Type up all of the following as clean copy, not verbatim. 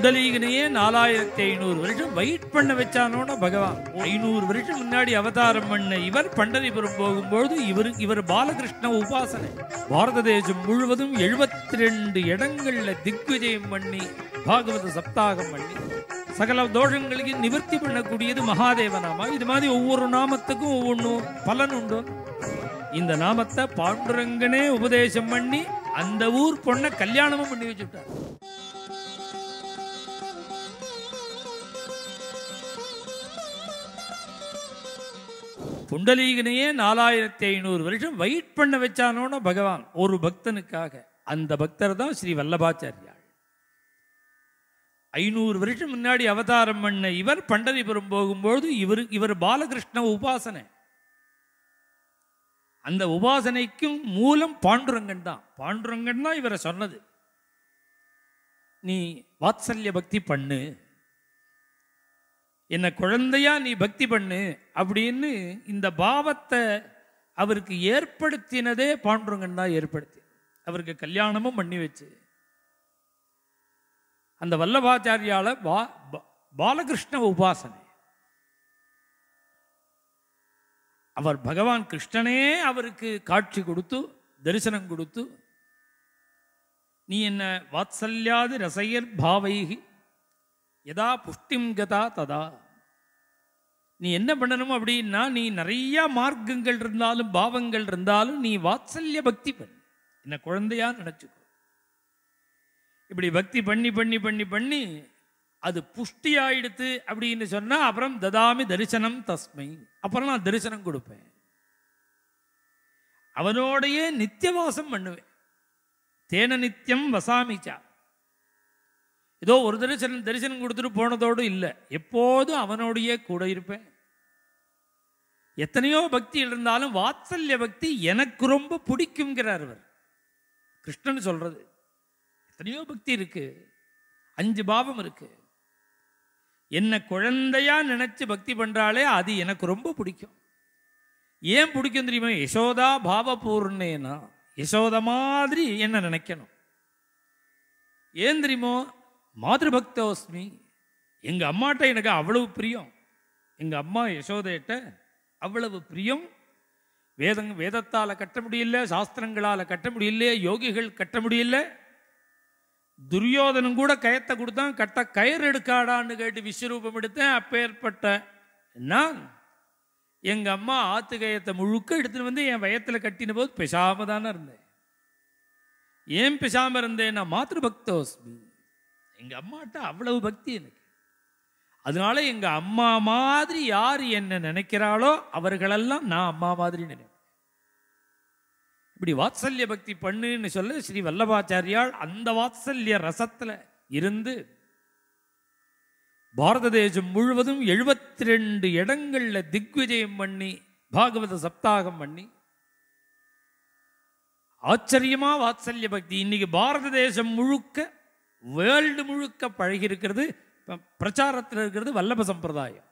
புண்டலீகனையே 4500 வருஷம் வெயிட் பண்ண வச்சானோட பகவான். 500 வருஷம் முன்னாடி அவதாரம் பண்ண இவர் பண்டரிபுரம் போகும்போது இவர் பாலகிருஷ்ண உபாசனை. பாரத தேசம் முழுவதும் 72 இடங்கள்ல திக்விஜயம் பண்ணி பாகவத சப்தாகம் பண்ணி சகல தோஷங்களுக்கு நிவர்த்தி பண்ணக்கூடியது மகாதேவ நாமா. இது மாதிரி ஒவ்வொரு நாமத்துக்கும் ஒவ்வொன்றும் பலன் உண்டு. இந்த நாமத்தை பாண்டுரங்கனே உபதேசம் பண்ணி அந்த ஊர் பொண்ணை கல்யாணமும் பண்ணி வச்சுட்டார். புண்டலீகனையே 4500 வருஷம் வெயிட் பண்ண வச்சானோட பகவான் ஒரு பக்தனுக்காக. அந்த பக்தர் தான் ஸ்ரீ வல்லபாச்சாரியார். 500 வருஷம் முன்னாடி அவதாரம் பண்ண இவர் பண்டரிபுரம் போகும்போது இவர் பாலகிருஷ்ண உபாசனை. அந்த உபாசனைக்கும் மூலம் பாண்டுரங்கன் தான். பாண்டுரங்கன் தான் இவரை சொன்னது, நீ வாத்சல்ய பக்தி பண்ணு, என்ன குழந்தையா நீ பக்தி பண்ணு அப்படின்னு இந்த பாவத்தை அவருக்கு ஏற்படுத்தினதே பாண்டுரங்கன் தான் ஏற்படுத்தி அவருக்கு கல்யாணமும் பண்ணி வச்சு அந்த வல்லபாச்சாரியால பாலகிருஷ்ண உபாசனை. அவர் பகவான் கிருஷ்ணனே அவருக்கு காட்சி கொடுத்து தரிசனம் கொடுத்து, நீ என்ன வாத்சல்யாதி ரசையர் பாவைகி யதா புஷ்டிம் கதா ததா, நீ என்ன பண்ணணும் அப்படின்னா, நீ நிறைய மார்க்கங்கள் இருந்தாலும் பாவங்கள் இருந்தாலும் நீ வாத்சல்ய பக்தி பண்ணு, என்ன குழந்தையா நினைச்சுக்கோ. இப்படி பக்தி பண்ணி பண்ணி பண்ணி பண்ணி அது புஷ்டி ஆயிடுத்து அப்படின்னு சொன்னா அப்புறம் ததாமி தரிசனம் தஸ்மை, அப்புறம் நான் தரிசனம் கொடுப்பேன், அவனோடையே நித்தியவாசம் பண்ணுவேன். தேன நித்தியம் வசாமிச்சா, ஏதோ ஒரு தரிசனம் கொடுத்துட்டு போனதோடு இல்லை, எப்போதும் அவனோடையே கூட இருப்பேன். எத்தனையோ பக்தி இருந்தாலும் வாத்சல்ய பக்தி எனக்கு ரொம்ப பிடிக்குங்கிறார் அவர் கிருஷ்ணன் சொல்றது. எத்தனையோ பக்தி இருக்கு, 5 பாவம் இருக்கு. என்ன குழந்தையா நினைச்சு பக்தி பண்றாளே அது எனக்கு ரொம்ப பிடிக்கும். ஏன் பிடிக்கும் தெரியுமா? யசோதா பாவபூர்ணேனா, யசோத மாதிரி என்ன நினைக்கணும். ஏன் தெரியுமோ? மாதృபக்தோஸ்மி, எங்க அம்மாட்ட எனக்கு அவ்வளவு பிரியம், எங்க அம்மா யசோதையிட்ட அவ்வளவு பிரியம். வேதத்தால கட்ட முடியல, சாஸ்திரங்களால கட்ட முடியல, யோகிகள் கட்ட முடியல. துரியோதனும் கூட கயத்தை கொடுத்தான், கட்ட கயிறு எடுக்காடான்னு கேட்டு விஸ்வரூபம் எடுத்தேன். அப்பேற்பட்ட நான் எங்க அம்மா ஆத்து கயத்தை முழுக்க எடுத்துன்னு வந்து என் வயத்துல கட்டின போது பெசாம தானே இருந்தேன். ஏன் பெசாம இருந்தேன்? நான் மாதృபக்தோஸ்மி, எங்க அம்மாட்ட அவ்வளவு பக்தி எனக்கு. அதனால எங்க அம்மா மாதிரி யார் என்ன நினைக்கிறாளோ அவர்களெல்லாம் நான் அம்மா மாதிரி நினைப்பேன். இப்படி வாத்சல்ய பக்தி பண்ணுன்னு சொல்ல ஸ்ரீ வல்லபாச்சாரியால் அந்த வாத்சல்ய ரசத்துல இருந்து பாரத தேசம் முழுவதும் 72 இடங்கள்ல திக்விஜயம் பண்ணி பாகவத சப்தாகம் பண்ணி ஆச்சரியமா வாத்சல்ய பக்தி இன்னைக்கு பாரத தேசம் முழுக்க, வேர்ல்டு முழுக்க பழகி இருக்கிறது, பிரச்சாரத்தில் இருக்கிறது வல்லப சம்பிரதாயம்.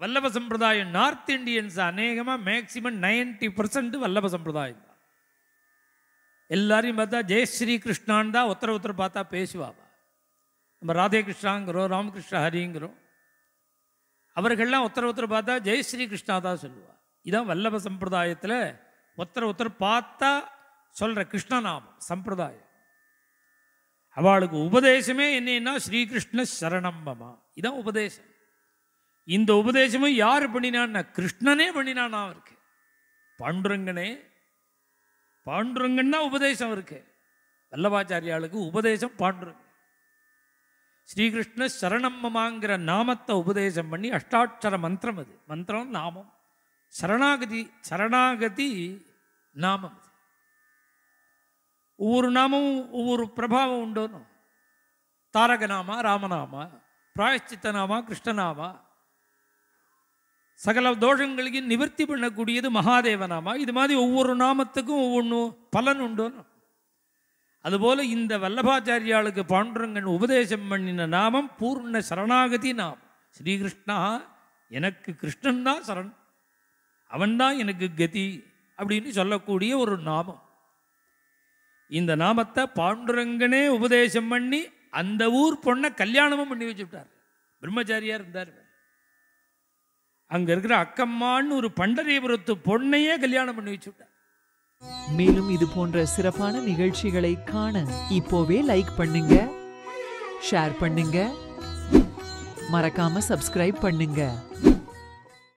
வல்லப சம்பிரதாயம் நார்த் இண்டியன்ஸ் அநேகமா மேக்சிமம் 90% வல்லப சம்பிரதாயம் தான். எல்லாரையும் பார்த்தா ஜெய் ஸ்ரீ கிருஷ்ணான் தான் ஒருத்தர் பார்த்தா பேசுவாவா. நம்ம ராதே கிருஷ்ணாங்கிறோம், ராமகிருஷ்ண ஹரிங்கிறோம். அவர்கள்லாம் ஒருத்தர் பார்த்தா ஜெய் ஸ்ரீ கிருஷ்ணா தான் சொல்லுவா. இதான் வல்லப சம்பிரதாயத்தில் ஒருத்தர் பார்த்தா சொல்ற கிருஷ்ணநாமம் சம்பிரதாயம். அவளுக்கு உபதேசமே என்னன்னா ஸ்ரீகிருஷ்ண சரணம் மமா, இதான் உபதேசம். இந்த உபதேசமும் யார் பண்ணினான்னா கிருஷ்ணனே பண்ணினானா இருக்கு. பாண்டுரங்கன் தான் உபதேசம் இருக்கு. வல்லபாச்சாரியாளுக்கு உபதேசம் பாண்டுரங்கன். ஸ்ரீகிருஷ்ண சரணம் மமாங்கிற நாமத்தை உபதேசம் பண்ணி அஷ்டாட்சர மந்திரம், அது மந்திரம் நாமம். சரணாகதி நாமம். ஒவ்வொரு நாமமும் ஒவ்வொரு பிரபாவம் உண்டோன்னு. தாரகநாமா ராமநாமா, பிராயச்சித்த நாமா கிருஷ்ணநாமா, சகல தோஷங்களுக்கு நிவர்த்தி பண்ணக்கூடியது மகாதேவநாமா. இது மாதிரி ஒவ்வொரு நாமத்துக்கும் ஒவ்வொன்றும் பலன் உண்டோன்னு. அதுபோல இந்த வல்லபாச்சாரியாளுக்கு பாண்டுரங்கன் உபதேசம் பண்ணின நாமம் பூர்ண சரணாகதி நாமம். ஸ்ரீகிருஷ்ணா, எனக்கு கிருஷ்ணன் தான் சரண், அவன்தான் எனக்கு கதி அப்படின்னு சொல்லக்கூடிய ஒரு நாமம். இந்த நாமத்தை பாண்டுரங்கனே உபதேசம் பண்ணி அந்த ஊர் பொண்ணை கல்யாணமும் பண்ணி வச்சுட்டார். பிரம்மச்சாரியா இருந்தார். அங்க இருக்கிற அக்கம்மான்னு ஒரு பண்டரிபுரத்து பொண்ணையே கல்யாணம் பண்ணி வச்சுட்டார். மேலும் இது போன்ற சிறப்பான நிகழ்ச்சிகளை காண இப்போவே லைக் பண்ணுங்க, ஷேர் பண்ணுங்க, மறக்காம சப்ஸ்கிரைப் பண்ணுங்க.